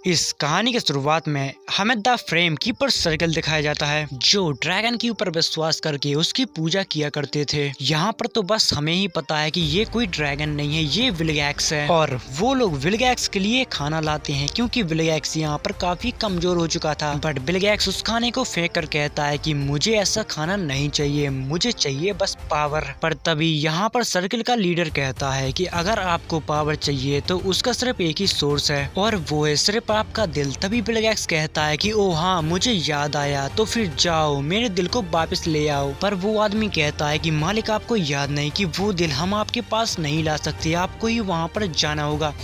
इस कहानी की शुरुआत में हमें द फ्रेम कीपर सर्कल दिखाया जाता है, जो ड्रैगन के ऊपर विश्वास करके उसकी पूजा किया करते थे। यहाँ पर तो बस हमें ही पता है कि ये कोई ड्रैगन नहीं है, ये विल्गैक्स है। और वो लोग विल्गैक्स के लिए खाना लाते हैं क्योंकि विल्गैक्स यहाँ पर काफी कमजोर हो चुका था। बट विल्गैक्स उस खाने को फेंक कर कहता है कि मुझे ऐसा खाना नहीं चाहिए, मुझे चाहिए बस पावर। पर तभी यहाँ पर सर्कल का लीडर कहता है कि अगर आपको पावर चाहिए तो उसका सिर्फ एक ही सोर्स है और वो है सिर्फ आपका दिल। तभी विल्गैक्स कहता है कि ओ हाँ, मुझे याद आया, तो फिर जाओ मेरे दिल को वापस ले आओ। पर वो आदमी कहता है कि मालिक, आपको याद नहीं कि वो दिल हम आपके पास नहीं ला सकते, आपको ही वहाँ पर जाना होगा।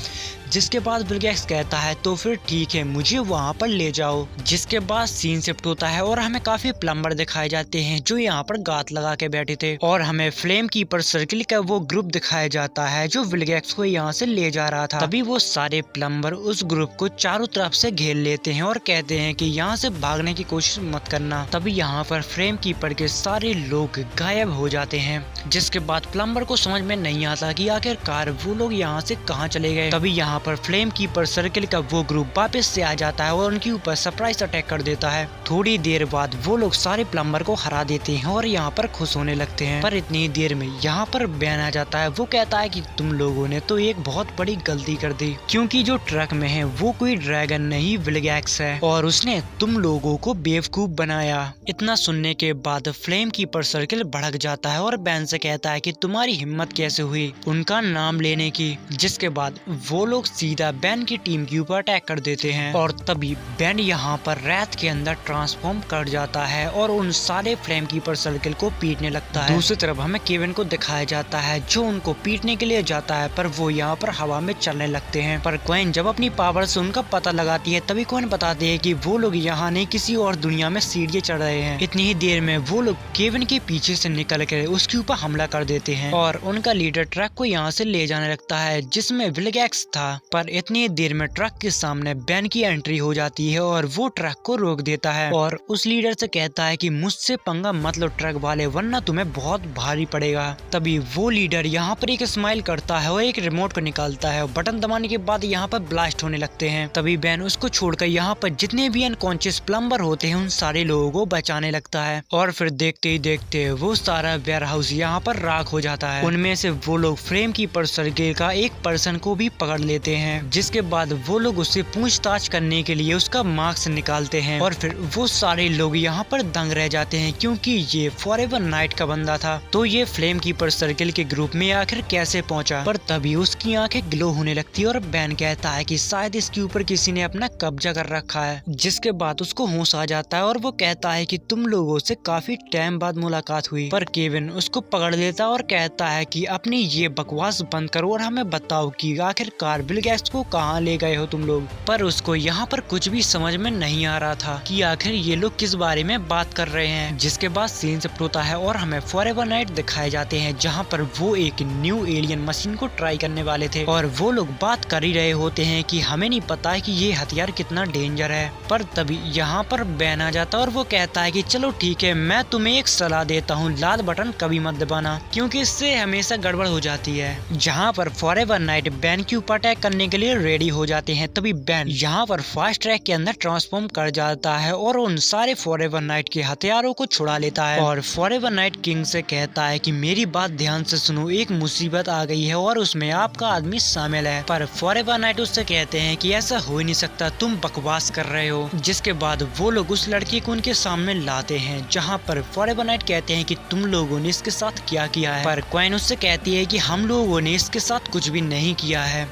जिसके बाद विल्गैक्स कहता है तो फिर ठीक है, मुझे वहाँ पर ले जाओ। जिसके बाद सीन शिफ्ट होता है और हमें काफी प्लम्बर दिखाए जाते हैं जो यहाँ पर गात लगा के बैठे थे, और हमें फ्लेम कीपर सर्कल का वो ग्रुप दिखाया जाता है जो विल्गैक्स को यहाँ से ले जा रहा था। तभी वो सारे प्लम्बर उस ग्रुप को चारों तरफ से घेर लेते हैं और कहते हैं कि यहाँ से भागने की कोशिश मत करना। तभी यहाँ पर फ्लेम कीपर के सारे लोग गायब हो जाते हैं। जिसके बाद प्लम्बर को समझ में नहीं आता कि आखिरकार वो लोग यहाँ से कहाँ चले गए। तभी यहाँ पर फ्लेम कीपर सर्कल का वो ग्रुप वापस से आ जाता है और उनके ऊपर सरप्राइज अटैक कर देता है। थोड़ी देर बाद वो लोग सारे प्लम्बर को हरा देते हैं और यहाँ पर खुश होने लगते हैं। पर इतनी देर में यहाँ पर बैन आ जाता है। वो कहता है कि तुम लोगों ने तो एक बहुत बड़ी गलती कर दी, क्योंकि जो ट्रक में है वो कोई ड्रैगन नहीं विल्गैक्स है और उसने तुम लोगों को बेवकूफ बनाया। इतना सुनने के बाद फ्लेम कीपर सर्कल भड़क जाता है और बैन से कहता है कि तुम्हारी हिम्मत कैसे हुई उनका नाम लेने की। जिसके बाद वो लोग सीधा बैन की टीम के ऊपर अटैक कर देते हैं और तभी बैन यहाँ पर रैत के अंदर ट्रांसफॉर्म कर जाता है और उन सारे फ्लेम कीपर सर्कल को पीटने लगता है। दूसरी तरफ हमें केविन को दिखाया जाता है जो उनको पीटने के लिए जाता है, पर वो यहाँ पर हवा में चलने लगते हैं। पर क्वेन जब अपनी पावर से उनका पता लगाती है तभी क्वेन बताती है कि वो लोग यहाँ नहीं किसी और दुनिया में सीढ़ियाँ चढ़ रहे हैं। इतनी ही देर में वो लोग केविन के पीछे से निकल कर उसके ऊपर हमला कर देते हैं और उनका लीडर ट्रक को यहाँ से ले जाने लगता है जिसमें विल्गैक्स था। पर इतनी देर में ट्रक के सामने बैन की एंट्री हो जाती है और वो ट्रक को रोक देता है और उस लीडर से कहता है कि मुझसे पंगा मत लो ट्रक वाले, वरना तुम्हें बहुत भारी पड़ेगा। तभी वो लीडर यहाँ पर एक स्माइल करता है और एक रिमोट को निकालता है और बटन दबाने के बाद यहाँ पर ब्लास्ट होने लगते हैं। तभी बैन उसको छोड़कर यहाँ पर जितने भी अनकॉन्शियस प्लम्बर होते हैं उन सारे लोगों को बचाने लगता है और फिर देखते ही देखते वो सारा वेयर हाउस यहाँ पर राख हो जाता है। उनमें से वो लोग फ्रेम कीपर सर्कल का एक पर्सन को भी पकड़ लेते हैं। जिसके बाद वो लोग उससे पूछताछ करने के लिए उसका मास्क निकालते हैं और फिर वो सारे लोग यहाँ पर दंग रह जाते हैं क्योंकि ये फॉरएवर नाइट का बंदा था, तो ये फ्लेम कीपर सर्कल के ग्रुप में आखिर कैसे पहुंचा। पर तभी उसकी आंखें ग्लो होने लगती है और बैन कहता है कि शायद इसके ऊपर किसी ने अपना कब्जा कर रखा है। जिसके बाद उसको होश आ जाता है और वो कहता है कि तुम लोगों से काफी टाइम बाद मुलाकात हुई। पर केविन उसको पकड़ लेता है और कहता है कि अपनी ये बकवास बंद करो और हमें बताओ कि आखिरकार विल्गैक्स को कहाँ ले गए हो तुम लोग। पर उसको यहाँ पर कुछ भी समझ में नहीं आ रहा था कि आखिर ये लोग किस बारे में बात कर रहे हैं। जिसके बाद सीन शिफ्ट होता है और हमें फॉरएवर नाइट दिखाए जाते हैं जहाँ पर वो एक न्यू एलियन मशीन को ट्राई करने वाले थे और वो लोग बात कर ही रहे होते हैं कि हमें नहीं पता है कि ये हथियार कितना डेंजर है। पर तभी यहाँ पर बैन आ जाता है और वो कहता है कि चलो ठीक है, मैं तुम्हें एक सलाह देता हूँ, लाल बटन कभी मत दबाना क्योंकि इससे हमेशा गड़बड़ हो जाती है। जहाँ पर फॉरएवर नाइट बैन के ऊपर अटैक करने के लिए रेडी हो जाते हैं तभी बैन यहाँ पर फास्ट ट्रैक के अंदर ट्रांसफॉर्म कर जाता है और उन सारे फॉरएवर नाइट के हथियारों को छुड़ा लेता है और फॉरएवर नाइट किंग से कहता है कि मेरी बात ध्यान से सुनो, एक मुसीबत आ गई है और उसमें आपका आदमी शामिल है। पर फॉरएवर नाइट उससे कहते हैं कि ऐसा हो ही नहीं सकता, तुम बकवास कर रहे हो। जिसके बाद वो लोग उस लड़की को उनके सामने लाते हैं जहाँ पर फॉरएवर नाइट कहते हैं कि तुम लोगों ने इसके साथ क्या किया है। पर क्वीन उससे कहती है कि हम लोगों ने इसके साथ कुछ भी नहीं किया है,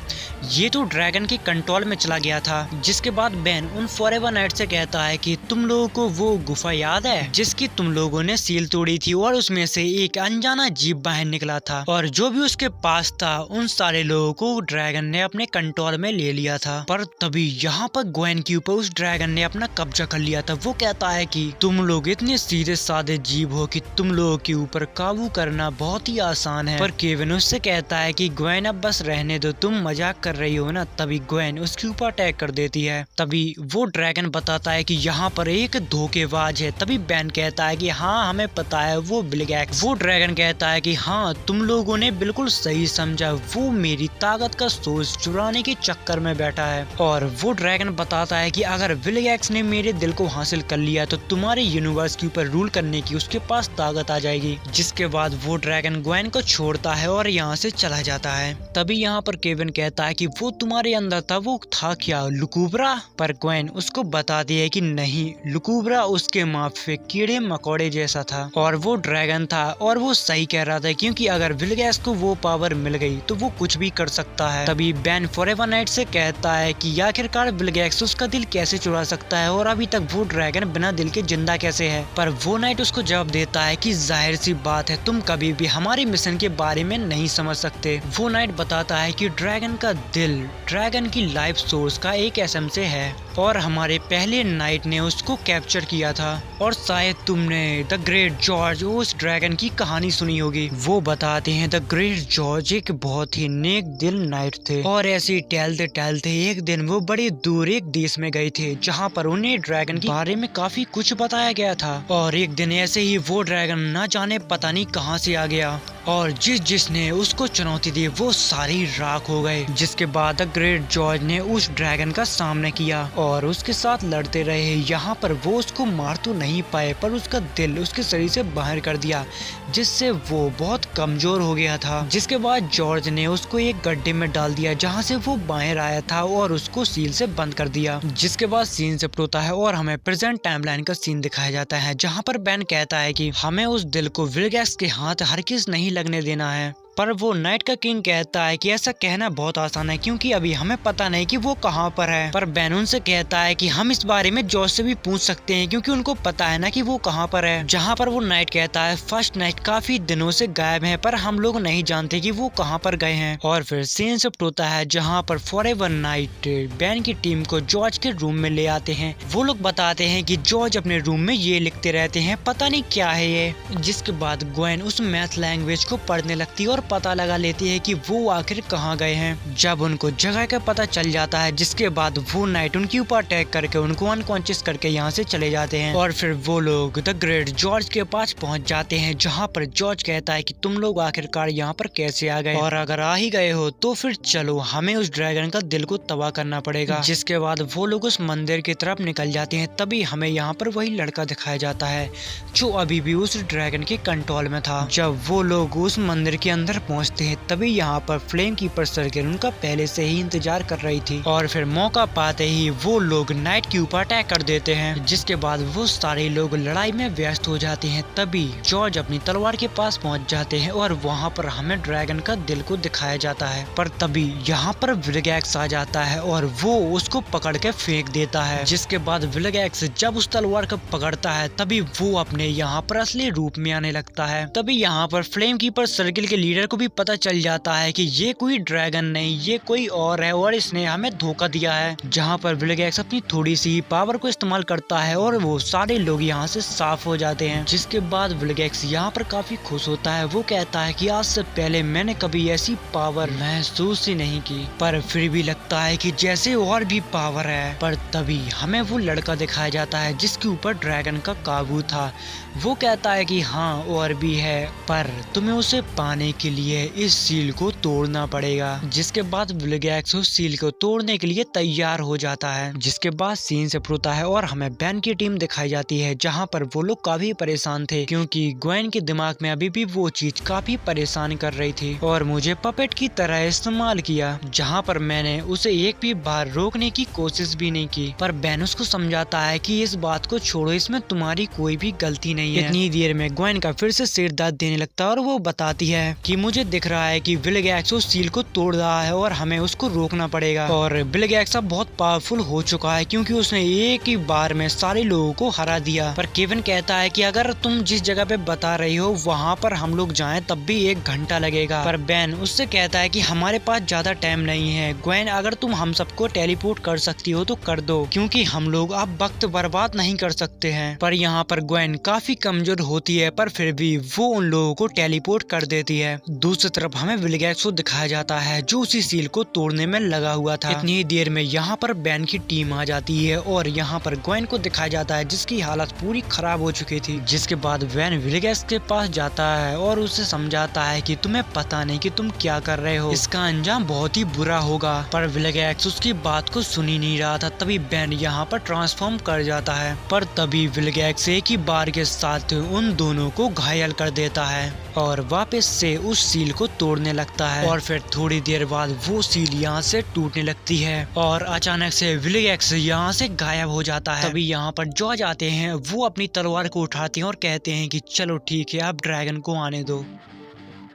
ये तो ड्रैगन के कंट्रोल में चला गया था। जिसके बाद बैन उन फॉरएवर नाइट से कहता है कि तुम लोगों को वो गुफा याद है जिसकी तुम लोगों ने सील तोड़ी थी और उसमें से एक अनजाना जीव बाहर निकला था और जो भी उसके पास था उन सारे लोगों को ड्रैगन ने अपने कंट्रोल में ले लिया था। पर तभी यहाँ पर ग्वेन के ऊपर उस ड्रैगन ने अपना कब्जा कर लिया था। वो कहता है कि तुम लोग इतने सीधे साधे जीव हो कि तुम लोगों के ऊपर काबू करना बहुत ही आसान है। पर केविन उससे कहता है कि ग्वेन अब बस रहने दो, तुम मजाक कर कर रही हो ना, तभी ग्वेन उसके ऊपर अटैक कर देती है। तभी वो ड्रैगन बताता है कि यहाँ पर एक धोखेबाज है। तभी बेन कहता है कि हाँ हमें पता है वो विलगैक्स। वो ड्रैगन कहता है कि हाँ तुम लोगों ने बिल्कुल सही समझा, वो मेरी ताकत का सोर्स चुराने के चक्कर में बैठा है। और वो ड्रैगन बताता है कि अगर विलगैक्स ने मेरे दिल को हासिल कर लिया तो तुम्हारे यूनिवर्स के ऊपर रूल करने की उसके पास ताकत आ जाएगी। जिसके बाद वो ड्रैगन ग्वेन को छोड़ता है और यहाँ से चला जाता है। तभी यहाँ पर केविन कहता है कि वो तुम्हारे अंदर था, वो था क्या लुकुब्रा? पर ग्वेन उसको बताती है कि नहीं, लुकुब्रा उसके माफिक कीड़े मकोड़े जैसा था और वो ड्रैगन था। और वो सही कह रहा था, क्योंकि अगर विलगैक्स को वो पावर मिल गई तो वो कुछ भी कर सकता है। तभी बेन फॉरएवर नाइट से कहता है कि आखिरकार विलगैक्स उसका दिल कैसे चुरा सकता है और अभी तक वो ड्रैगन बिना दिल के जिंदा कैसे है? पर वो नाइट उसको जवाब देता है कि जाहिर सी बात है, तुम कभी भी हमारे मिशन के बारे में नहीं समझ सकते। वो नाइट बताता है कि ड्रैगन का दिल ड्रैगन की लाइफ सोर्स का एक एसएम से है और हमारे पहले नाइट ने उसको कैप्चर किया था। और शायद तुमने द ग्रेट जॉर्ज उस ड्रैगन की कहानी सुनी होगी। वो बताते हैं द ग्रेट जॉर्ज एक बहुत ही नेक दिल नाइट थे और ऐसे टहलते टहलते एक दिन वो बड़े दूर एक देश में गए थे जहाँ पर उन्हें ड्रैगन के बारे में काफी कुछ बताया गया था। और एक दिन ऐसे ही वो ड्रैगन न जाने पता नहीं कहाँ से आ गया और जिसने उसको चुनौती दी वो सारी राख हो गए। जिसके बाद द ग्रेट जॉर्ज ने उस ड्रैगन का सामना किया और उसके साथ लड़ते रहे। यहाँ पर वो उसको मार तो नहीं पाए पर उसका दिल उसके शरीर से बाहर कर दिया, जिससे वो बहुत कमजोर हो गया था। जिसके बाद जॉर्ज ने उसको एक गड्ढे में डाल दिया जहाँ से वो बाहर आया था और उसको सील से बंद कर दिया। जिसके बाद सीन शिफ्ट होता है और हमें प्रेजेंट टाइमलाइन का सीन दिखाया जाता है जहाँ पर बेन कहता है कि हमें उस दिल को विलगैक्स के हाथ हरगिज नहीं लगने देना है। पर वो नाइट का किंग कहता है कि ऐसा कहना बहुत आसान है क्योंकि अभी हमें पता नहीं कि वो कहाँ पर है। पर बेन उनसे कहता है कि हम इस बारे में जॉर्ज से भी पूछ सकते हैं क्योंकि उनको पता है ना कि वो कहाँ पर है। जहाँ पर वो नाइट कहता है फर्स्ट नाइट काफी दिनों से गायब है पर हम लोग नहीं जानते कि वो कहाँ पर गए हैं। और फिर सीन शिफ्ट होता है जहाँ पर फॉरएवर नाइट बेन की टीम को जॉर्ज के रूम में ले आते हैं। वो लोग बताते हैं कि जॉर्ज अपने रूम में ये लिखते रहते हैं, पता नहीं क्या है ये। जिसके बाद ग्वेन उस मैथ लैंग्वेज को पढ़ने लगती है और पता लगा लेती है कि वो आखिर कहाँ गए हैं। जब उनको जगह का पता चल जाता है जिसके बाद वो नाइट उनके ऊपर अटैक करके उनको अनकॉन्शियस करके यहाँ से चले जाते हैं। और फिर वो लोग द ग्रेट जॉर्ज के पास पहुँच जाते हैं जहाँ पर जॉर्ज कहता है कि तुम लोग आखिरकार यहाँ पर कैसे आ गए और अगर आ ही गए हो तो फिर चलो हमें उस ड्रैगन का दिल को तबाह करना पड़ेगा। जिसके बाद वो लोग उस मंदिर की तरफ निकल जाते हैं। तभी हमें यहाँ पर वही लड़का दिखाया जाता है जो अभी भी उस ड्रैगन के कंट्रोल में था। जब वो लोग उस मंदिर के अंदर पहुंचते हैं तभी यहाँ पर फ्लेम कीपर सर्किल उनका पहले से ही इंतजार कर रही थी और फिर मौका पाते ही वो लोग नाइट के ऊपर अटैक कर देते हैं। जिसके बाद वो सारे लोग लड़ाई में व्यस्त हो जाते हैं। तभी जॉर्ज अपनी तलवार के पास पहुंच जाते हैं और वहाँ पर हमें ड्रैगन का दिल को दिखाया जाता है। पर तभी यहाँ पर विलगैक्स आ जाता है और वो उसको पकड़ के फेंक देता है। जिसके बाद विलगैक्स जब उस तलवार को पकड़ता है तभी वो अपने यहाँ पर असली रूप में आने लगता है। तभी यहाँ पर फ्लेम कीपर सर्किल के लीडर को भी पता चल जाता है कि ये कोई ड्रैगन नहीं, ये कोई और है और इसने हमें धोखा दिया है। जहाँ पर विलगैक्स अपनी थोड़ी सी पावर को इस्तेमाल करता है और वो सारे लोग यहाँ से साफ हो जाते हैं। जिसके बाद विलगैक्स यहाँ पर काफी खुश होता है। वो कहता है कि आज से पहले मैंने कभी ऐसी पावर महसूस ही नहीं की, पर फिर भी लगता है कि जैसे और भी पावर है। पर तभी हमें वो लड़का दिखाया जाता है जिसके ऊपर ड्रैगन का काबू था। वो कहता है कि हाँ और भी है, पर तुम्हें उसे पाने के लिए इस सील को तोड़ना पड़ेगा। जिसके बाद विलगैक्स उस सील को तोड़ने के लिए तैयार हो जाता है। जिसके बाद सीन शिफ्ट होता है और हमें बेन की टीम दिखाई जाती है जहाँ पर वो लोग काफी परेशान थे क्योंकि ग्वेन के दिमाग में अभी भी वो चीज काफी परेशान कर रही थी और मुझे पपेट की तरह इस्तेमाल किया, जहाँ पर मैंने उसे एक भी बार रोकने की कोशिश भी नहीं की। पर बेन उसको समझाता है कि इस बात को छोड़ो, इसमें तुम्हारी कोई भी गलती नहीं है। इतनी देर में ग्वेन का फिर से सिर दर्द देने लगता है और वो बताती है कि मुझे दिख रहा है कि विलगैक्स उस सील को तोड़ रहा है और हमें उसको रोकना पड़ेगा। और विलगैक्स अब बहुत पावरफुल हो चुका है क्योंकि उसने एक ही बार में सारे लोगों को हरा दिया। पर केविन कहता है कि अगर तुम जिस जगह पे बता रही हो वहाँ पर हम लोग जाएं तब भी 1 घंटा लगेगा। पर बेन उससे कहता है कि हमारे पास ज्यादा टाइम नहीं है। ग्वेन अगर तुम हम सबको टेलीपोर्ट कर सकती हो तो कर दो क्योंकि हम लोग अब वक्त बर्बाद नहीं कर सकते हैं। पर यहाँ पर ग्वेन काफी कमजोर होती है पर फिर भी वो उन लोगों को टेलीपोर्ट कर देती है। दूसरी तरफ हमें विलगैक्स को दिखाया जाता है जो उसी सील को तोड़ने में लगा हुआ था। इतनी ही देर में यहाँ पर बैन की टीम आ जाती है और यहाँ पर ग्वेन को दिखाया जाता है जिसकी हालत पूरी खराब हो चुकी थी। जिसके बाद बैन विलगैक्स के पास जाता है और उसे समझाता है कि तुम्हें पता नहीं कि तुम क्या कर रहे हो, इसका अंजाम बहुत ही बुरा होगा। पर विलगैक्स उसकी बात को सुन ही नहीं रहा था। तभी बैन यहाँ पर ट्रांसफॉर्म कर जाता है, पर तभी विलगैक्स एक ही बार के साथ उन दोनों को घायल कर देता है और वापस से उस सील को तोड़ने लगता है। और फिर थोड़ी देर बाद वो सील यहाँ से टूटने लगती है और अचानक से विलगैक्स यहाँ से गायब हो जाता है। तभी यहाँ पर जॉर्ज आते हैं, वो अपनी तलवार को उठाते हैं और कहते हैं कि चलो ठीक है, आप ड्रैगन को आने दो।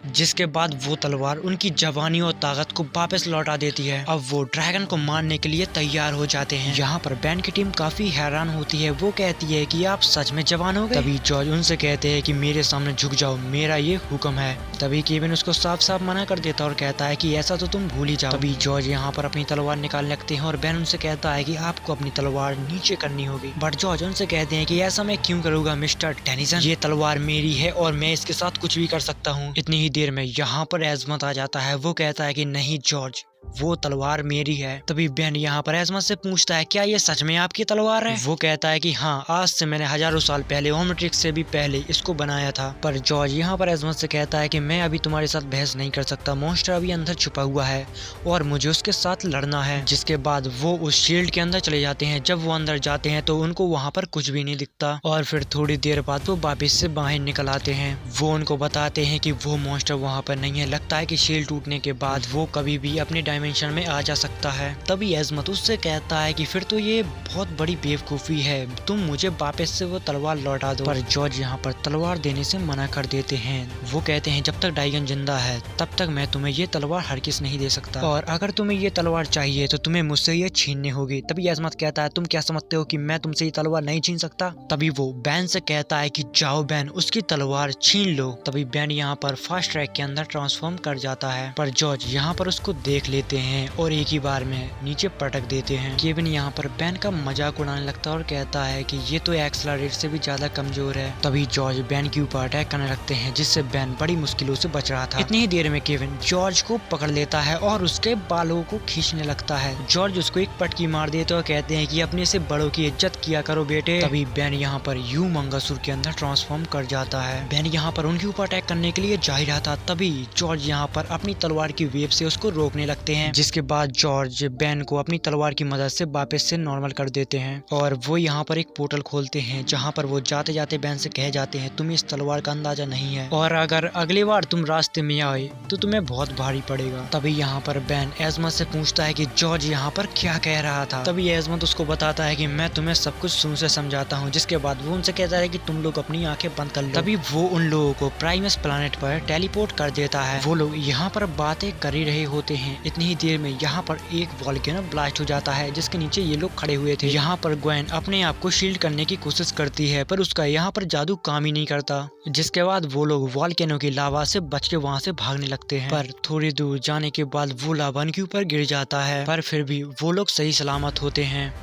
जिसके बाद वो तलवार उनकी जवानी और ताकत को वापस लौटा देती है। अब वो ड्रैगन को मारने के लिए तैयार हो जाते हैं। यहाँ पर बैन की टीम काफी हैरान होती है। वो कहती है कि आप सच में जवान हो गए। तभी जॉर्ज उनसे कहते हैं कि मेरे सामने झुक जाओ, मेरा ये हुक्म है। तभी केविन उसको साफ साफ मना कर देता और कहता है कि ऐसा तो तुम भूल ही जाओ। तभी जॉर्ज यहाँ पर अपनी तलवार निकालने लगते हैं और बैन उनसे कहता है कि आपको अपनी तलवार नीचे करनी होगी। बट जॉर्ज उनसे कहते हैं कि ऐसा मैं क्यों करूँगा मिस्टर टेनिसन, ये तलवार मेरी है और मैं इसके साथ कुछ भी कर सकता हूँ। इतनी देर में यहाँ पर एज़मत आ जाता है। वो कहता है कि नहीं जॉर्ज, वो तलवार मेरी है। तभी बैन यहाँ पर एज़मत से पूछता है क्या ये सच में आपकी तलवार है। वो कहता है कि हाँ, आज से मैंने हजारों साल पहले ओमनिट्रिक्स से भी पहले इसको बनाया था। पर जॉर्ज यहाँ पर एज़मत से कहता है कि मैं अभी तुम्हारे साथ बहस नहीं कर सकता, मॉन्स्टर अभी अंदर छुपा हुआ है और मुझे उसके साथ लड़ना है। जिसके बाद वो उस शील्ड के अंदर चले जाते हैं। जब वो अंदर जाते हैं तो उनको वहाँ पर कुछ भी नहीं दिखता और फिर थोड़ी देर बाद वो वापिस से बाहर निकल आते हैं। वो उनको बताते हैं कि वो मॉन्स्टर वहाँ पर नहीं है। लगता है कि शील्ड टूटने के बाद वो कभी भी अपने डायमेंशन में आ जा सकता है। तभी एज़मत उससे कहता है कि फिर तो ये बहुत बड़ी बेवकूफ़ी है, तुम मुझे वापस से वो तलवार लौटा दो। पर जॉर्ज यहाँ पर तलवार देने से मना कर देते हैं। वो कहते हैं जब तक डाइगन जिंदा है तब तक मैं तुम्हें ये तलवार हरगिज़ नहीं दे सकता और अगर तुम्हें ये तलवार चाहिए तो तुम्हें मुझसे ये छीननी होगी। तभी एज़मत कहता है तुम क्या समझते हो कि मैं तुमसे ये तलवार नहीं छीन सकता। तभी वो बैन से कहता है कि जाओ बैन, उसकी तलवार छीन लो। तभी बैन यहाँ पर फास्ट ट्रैक के अंदर ट्रांसफॉर्म कर जाता है। पर जॉर्ज यहाँ पर उसको देख लेते हैं और एक ही बार में नीचे पटक देते हैं। केविन यहाँ पर बैन का मजाक उड़ाने लगता है और कहता है कि ये तो एक्सेलरेट से भी ज्यादा कमजोर है। तभी जॉर्ज बैन के ऊपर अटैक करने लगते हैं जिससे बैन बड़ी मुश्किलों से बच रहा था। इतनी ही देर में केविन जॉर्ज को पकड़ लेता है और उसके बालों को खींचने लगता है। जॉर्ज उसको एक पटकी मार देते और कहते हैं कि अपने से बड़ों की इज्जत किया करो बेटे। तभी बैन यहाँ पर ह्यूमंगसुर के अंदर ट्रांसफॉर्म कर जाता है। बैन यहाँ पर उनके ऊपर अटैक करने के लिए जा ही रहा था। तभी जॉर्ज यहाँ पर अपनी तलवार की वेव से उसको रोकने लगते हैं। जिसके बाद जॉर्ज बैन को अपनी तलवार की मदद से वापस से नॉर्मल कर देते हैं और वो यहाँ पर एक पोर्टल खोलते हैं जहाँ पर वो जाते जाते बैन से कह जाते हैं तुम्हें इस तलवार का अंदाजा नहीं है और अगर अगली बार तुम रास्ते में आए तो तुम्हें बहुत भारी पड़ेगा। तभी यहाँ पर बैन एज़मत से पूछता है कि जॉर्ज यहाँ पर क्या कह रहा था। तभी एज़मत उसको बताता है कि मैं तुम्हें सब कुछ सुन से समझाता हूँ। जिसके बाद वो उनसे कहता है कि तुम लोग अपनी आंखें बंद कर लो। तभी वो उन लोगों को प्राइमस प्लैनेट पर टेलीपोर्ट कर देता है। वो लोग यहाँ पर बातें कर ही रहे होते हैं। इतनी ही देर में यहाँ पर एक वॉल्केनो ब्लास्ट हो जाता है जिसके नीचे ये लोग खड़े हुए थे। यहाँ पर ग्वेन अपने आप को शील्ड करने की कोशिश करती है पर उसका यहाँ पर जादू काम ही नहीं करता। जिसके बाद वो लोग वॉल्केनो की लावा से बच के वहाँ से भागने लगते हैं। पर थोड़ी दूर जाने के बाद वो लावा उनके ऊपर गिर जाता है पर फिर भी वो लोग सही सलामत होते हैं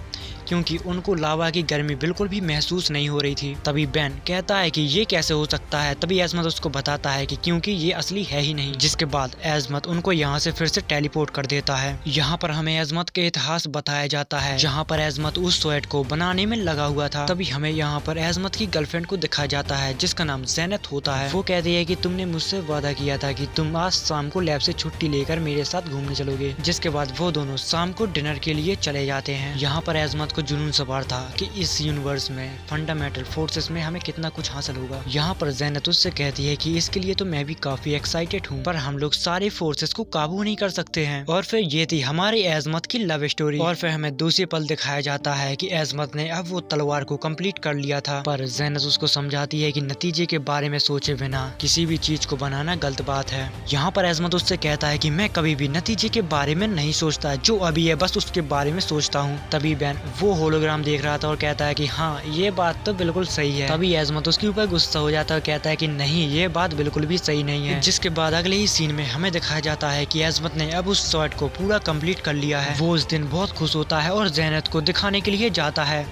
क्योंकि उनको लावा की गर्मी बिल्कुल भी महसूस नहीं हो रही थी। तभी बैन कहता है कि ये कैसे हो सकता है। तभी एज़मत उसको बताता है कि क्योंकि ये असली है ही नहीं। जिसके बाद एज़मत उनको यहाँ से फिर से टेलीपोर्ट कर देता है। यहाँ पर हमें एज़मत के इतिहास बताया जाता है जहाँ पर एज़मत उस स्वेट को बनाने में लगा हुआ था। तभी हमें यहाँ पर एज़मत की गर्लफ्रेंड को दिखाया जाता है जिसका नाम ज़ेनत होता है। वो कहती है कि तुमने मुझसे वादा किया था कि तुम आज शाम को लैब से छुट्टी लेकर मेरे साथ घूमने चलोगे। जिसके बाद वो दोनों शाम को डिनर के लिए चले जाते हैं। यहाँ पर एज़मत को जुनून सवार था कि इस यूनिवर्स में फंडामेंटल फोर्सेस में हमें कितना कुछ हासिल होगा। यहाँ पर ज़ेनत उससे कहती है कि इसके लिए तो मैं भी काफी एक्साइटेड हूँ पर हम लोग सारे फोर्सेस को काबू नहीं कर सकते हैं। और फिर ये थी हमारी एज़मत की लव स्टोरी। और फिर हमें दूसरे पल दिखाया जाता है कि एज़मत ने अब वो तलवार को कंप्लीट कर लिया था पर ज़ेनत उसको समझाती है कि नतीजे के बारे में सोचे बिना किसी भी चीज को बनाना गलत बात है। यहाँ पर एज़मत उससे कहता है कि मैं कभी भी नतीजे के बारे में नहीं सोचता, जो अभी है बस उसके बारे में सोचता हूँ। तभी बैन वो होलोग्राम देख रहा था और कहता है कि हाँ ये बात तो बिल्कुल सही है। तभी एजमत उसके ऊपर गुस्सा हो जाता है और कहता है कि नहीं ये बात बिल्कुल भी सही नहीं है। जिसके बाद अगले ही सीन में हमें दिखाया जाता है कि एजमत ने अब उस शॉट को पूरा कंप्लीट कर लिया है। वो उस दिन बहुत खुश होता है और ज़ैनत को दिखाने के लिए जाता है,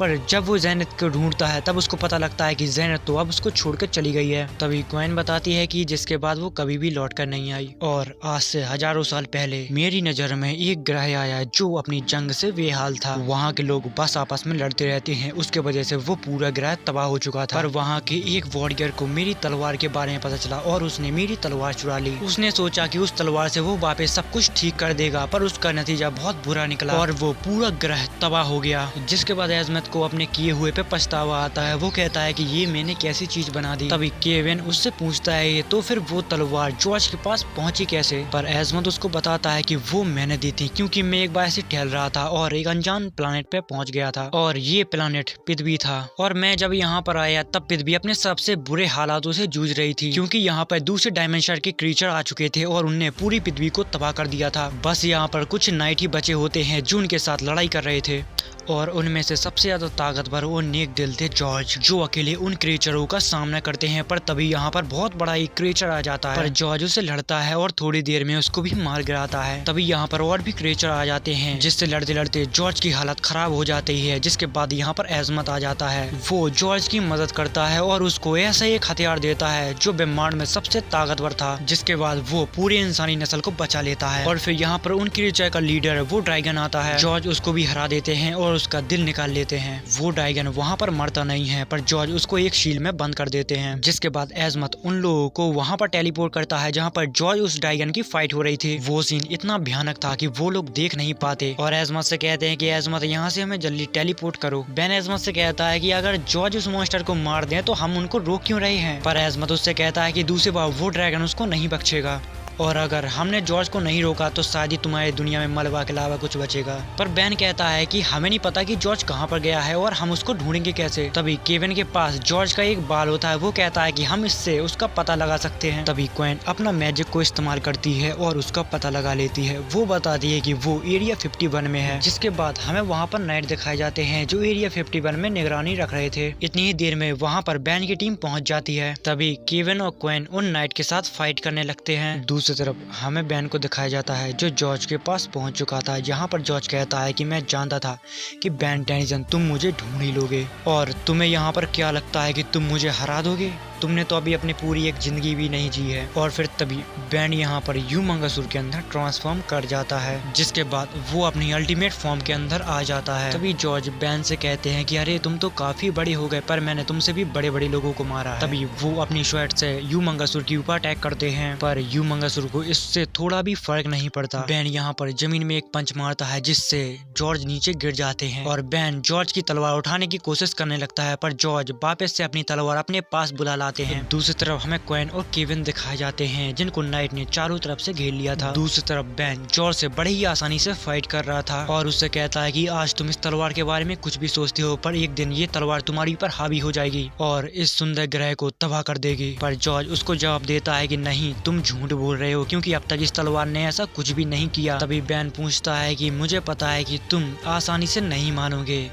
पर जब वो ज़ैनत को ढूंढता है तब उसको पता लगता है कि ज़ैनत तो अब उसको छोड़कर चली गई है। तभी क्वेन बताती है कि जिसके बाद वो कभी भी लौट कर नहीं आई और आज से हजारों साल पहले मेरी नजर में एक ग्रह आया जो अपनी जंग से बेहाल था। वहाँ के लोग बस आपस में लड़ते रहते हैं, उसके वजह से वो पूरा ग्रह तबाह हो चुका था। पर वहाँ के एक वॉरियर को मेरी तलवार के बारे में पता चला और उसने मेरी तलवार चुरा ली। उसने सोचा कि उस तलवार से वो वापस सब कुछ ठीक कर देगा, पर उसका नतीजा बहुत बुरा निकला और वो पूरा ग्रह तबाह हो गया। जिसके बाद एजमत को अपने किए हुए पे पछतावा आता है। वो कहता है कि ये मैंने कैसी चीज बना दी। तभी केविन उससे पूछता है ये तो फिर वो तलवार जॉर्ज के पास पहुंची कैसे? पर एजमत उसको बताता है कि वो मैंने दी थी क्योंकि मैं एक बार ऐसे टहल रहा था और एक अनजान प्लानेट पे पहुंच गया था और ये प्लानेट पृथ्वी था और मैं जब यहाँ पर आया तब पृथ्वी अपने सबसे बुरे हालातों से जूझ रही थी क्योंकि यहाँ पर दूसरे डायमेंशन के क्रीचर आ चुके थे और उनने पूरी पृथ्वी को तबाह कर दिया था। बस यहाँ पर कुछ नाइट ही बचे होते हैं जो उनके साथ लड़ाई कर रहे थे और उनमें से सबसे ज्यादा ताकतवर और नेक दिल थे जॉर्ज, जो अकेले उन क्रीचरों का सामना करते हैं। पर तभी यहाँ पर बहुत बड़ा एक क्रीचर आ जाता है, पर जॉर्ज उसे लड़ता है और थोड़ी देर में उसको भी मार गिराता है। तभी यहाँ पर और भी क्रीचर आ जाते हैं जिससे लड़ते लड़ते जॉर्ज की हालत खराब हो जाती है। जिसके बाद यहाँ पर एजमत आ जाता है, वो जॉर्ज की मदद करता है और उसको ऐसा एक हथियार देता है जो ब्रह्मांड में सबसे ताकतवर था। जिसके बाद वो पूरी इंसानी नस्ल को बचा लेता है और फिर यहाँ पर उन क्रीचर का लीडर वो ड्रैगन आता है। जॉर्ज उसको भी हरा देते हैं और उसका दिल निकाल लेते हैं। वो ड्रैगन वहाँ पर मरता नहीं है, पर जॉर्ज उसको एक शील्ड में बंद कर देते हैं। जिसके बाद एजमत उन लोगों को वहाँ पर टेलीपोर्ट करता है जहाँ पर जॉर्ज उस ड्रैगन की फाइट हो रही थी। वो सीन इतना भयानक था कि वो लोग देख नहीं पाते और एजमत से कहते हैं कि एजमत यहाँ से हमें जल्दी टेलीपोर्ट करो। बेन एजमत से कहता है कि अगर जॉर्ज उस मॉन्स्टर को मार दें तो हम उनको रोक क्यों रहे हैं? पर एजमत उससे कहता है कि दूसरी बार वो ड्रैगन उसको नहीं बख्शेगा और अगर हमने जॉर्ज को नहीं रोका तो शायद ही तुम्हारी दुनिया में मलबा के अलावा कुछ बचेगा। पर बेन कहता है कि हमें नहीं पता कि जॉर्ज कहाँ पर गया है और हम उसको ढूंढेंगे कैसे। तभी केविन के पास जॉर्ज का एक बाल होता है। वो कहता है कि हम इससे उसका पता लगा सकते हैं। तभी क्वेन अपना मैजिक को इस्तेमाल करती है और उसका पता लगा लेती है। वो बताती है कि वो एरिया 51 में है। जिसके बाद हमें वहाँ पर नाइट दिखाए जाते हैं जो एरिया 51 में निगरानी रख रहे थे। इतनी ही देर में वहाँ पर बेन की टीम पहुँच जाती है। तभी केविन और क्वेन उन नाइट के साथ फाइट करने लगते हैं। दूसरी तरफ हमें बेन को दिखाया जाता है जो जॉर्ज के पास पहुंच चुका था। यहाँ पर जॉर्ज कहता है कि मैं जानता था कि बेन टेनिसन तुम मुझे ढूंढ ही लोगे और तुम्हें यहाँ पर क्या लगता है कि तुम मुझे हरा दोगे? तुमने तो अभी अपनी पूरी एक जिंदगी भी नहीं जी है। और फिर तभी बेन यहाँ पर ह्यूमंगासुर के अंदर ट्रांसफॉर्म कर जाता है। जिसके बाद वो अपनी अल्टीमेट फॉर्म के अंदर आ जाता है। तभी जॉर्ज बेन से कहते हैं कि अरे तुम तो काफी बड़े हो गए, पर मैंने तुमसे भी बड़े बड़े लोगों को मारा है। तभी वो अपनी स्वेट से ह्यूमंगासुर के ऊपर अटैक करते हैं, पर ह्यूमंगासुर को इससे थोड़ा भी फर्क नहीं पड़ता। बेन यहाँ पर जमीन में एक पंच मारता है जिससे जॉर्ज नीचे गिर जाते हैं और बेन जॉर्ज की तलवार उठाने की कोशिश करने लगता है, पर जॉर्ज वापस से अपनी तलवार अपने पास बुला लाते हैं। दूसरी तरफ हमें क्वेन और केविन दिखाए जाते हैं जिनको नाइट ने चारों तरफ से घेर लिया था। दूसरी तरफ बेन जॉर्ज से बड़े ही आसानी से फाइट कर रहा था और उससे कहता है कि आज तुम इस तलवार के बारे में कुछ भी सोचते हो, पर एक दिन ये तलवार तुम्हारी ऊपर हावी हो जाएगी और इस सुंदर ग्रह को तबाह कर देगी। पर जॉर्ज उसको जवाब देता है कि नहीं, तुम झूठ बोल रहे हो क्योंकि अब तक इस तलवार ने ऐसा कुछ भी नहीं किया। तभी बेन पूछता है कि मुझे पता है कि तुम आसानी से नहीं मानोगे,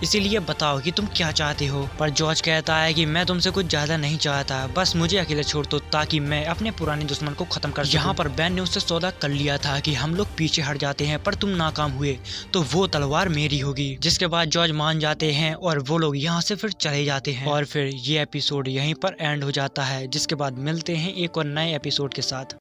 इसीलिए बताओ कि तुम क्या चाहते हो। पर जॉर्ज कहता है कि मैं तुमसे कुछ ज्यादा नहीं चाहता, बस मुझे अकेले छोड़ दो ताकि मैं अपने पुराने दुश्मन को खत्म कर सकूं। यहाँ पर बेन ने उससे सौदा कर लिया था कि हम लोग पीछे हट जाते हैं, पर तुम नाकाम हुए तो वो तलवार मेरी होगी। जिसके बाद जॉर्ज मान जाते हैं और वो लोग यहाँ से फिर चले जाते हैं और फिर ये एपिसोड यहीं पर एंड हो जाता है। जिसके बाद मिलते हैं एक और नए एपिसोड के साथ।